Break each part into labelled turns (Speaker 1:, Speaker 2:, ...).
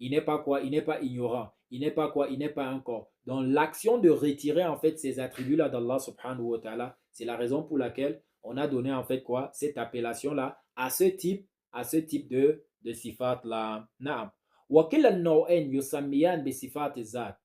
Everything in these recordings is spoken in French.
Speaker 1: il n'est pas quoi? Il n'est pas ignorant. Il n'est pas quoi? Il n'est pas un corps. Donc l'action de retirer en fait ces attributs-là d'Allah subhanahu wa ta'ala, c'est la raison pour laquelle on a donné en fait quoi? Cette appellation-là à ce type de sifat-là. Naam. وكلا النوعين يسميان بصفات الذات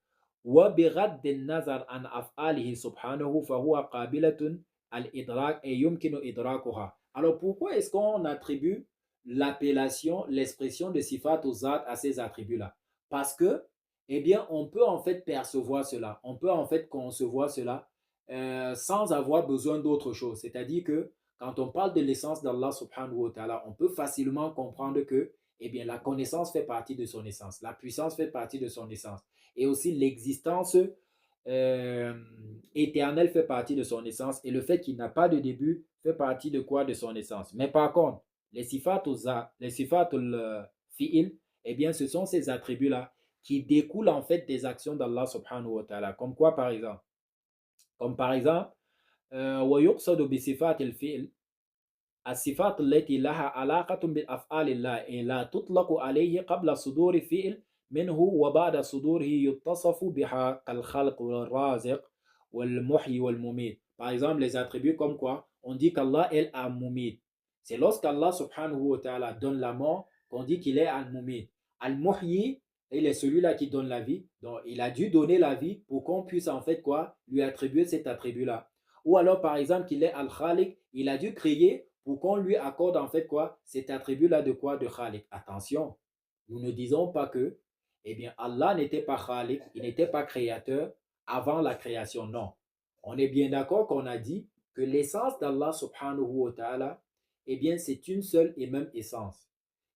Speaker 1: وبغض النظر عن أفعاله سبحانه فهو قابلة الإدراك et يمكن إدراكها. Alors pourquoi est-ce qu'on attribue l'appellation, l'expression de sifat aux zat à ces attributs-là? Parce que, eh bien, on peut en fait percevoir cela, on peut en fait concevoir cela sans avoir besoin d'autre chose. C'est-à-dire que quand on parle de l'essence d'Allah subhanahu wa ta'ala, on peut facilement comprendre que, eh bien, la connaissance fait partie de son essence, la puissance fait partie de son essence, et aussi l'existence euh, éternelle fait partie de son essence, et le fait qu'il n'a pas de début fait partie de quoi? De son essence. Mais par contre, les sifat fi'il, eh bien, ce sont ces attributs-là qui découlent en fait des actions d'Allah subhanahu wa ta'ala. Comme quoi, par exemple? Comme par exemple, ويقصد بصفات الفعل الصفات التي لها علاقة بأفعال الله لا تطلق عليه قبل صدور الفعل منه وبعد صدوره يتصف بها كالخلق والرازق والمحيي والمميت. Par exemple, les attributs comme quoi on dit qu'Allah est Al-Mumit. C'est lorsqu'Allah subhanahu wa ta'ala donne la mort qu'on dit qu'il est Al-Mumit. Al-Muhyi, il est celui-là qui donne la vie. Donc, il a dû donner la vie pour qu'on puisse en fait quoi? Lui attribuer cet attribut-là. Ou alors, par exemple, qu'il est Al-Khaliq, il a dû créer pour qu'on lui accorde en fait quoi? Cet attribut-là de quoi? De Khaliq. Attention, nous ne disons pas que, eh bien, Allah n'était pas Khaliq, il n'était pas créateur avant la création. Non. On est bien d'accord qu'on a dit que l'essence d'Allah subhanahu wa ta'ala, eh bien, c'est une seule et même essence,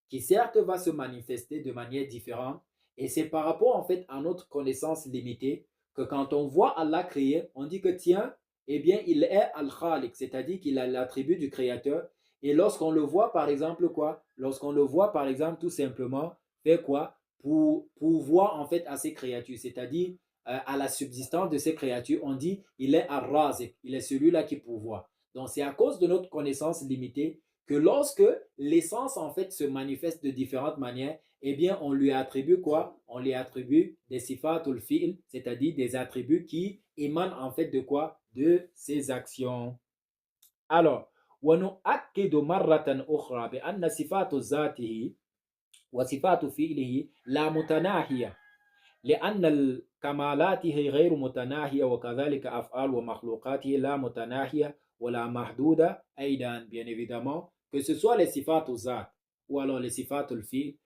Speaker 1: qui certes va se manifester de manière différente, et c'est par rapport en fait à notre connaissance limitée que quand on voit Allah créer, on dit que tiens, eh bien, il est Al-Khaliq, c'est-à-dire qu'il a l'attribut du créateur. Et lorsqu'on le voit, par exemple, quoi? Lorsqu'on le voit, par exemple, tout simplement, faire quoi? Pour voir, en fait, à ces créatures, c'est-à-dire à la subsistance de ces créatures, on dit, il est Ar-Razik, il est celui-là qui pourvoit. Donc, c'est à cause de notre connaissance limitée que lorsque l'essence, en fait, se manifeste de différentes manières, eh bien, on lui attribue quoi? On lui attribue des sifatul fi'l, c'est-à-dire des attributs qui émanent en fait de quoi? De ses actions. Alors, ونؤكد مرة أخرى بأن صفات ذاته وصفات فعله لا متناهية لأن الكمالاته غير متناهية وكذلك أفعال ومخلوقاته لا متناهية ولا محدودة أيضا bien évidemment que ce soit les sifat ou zat ou alors les sifat al-fil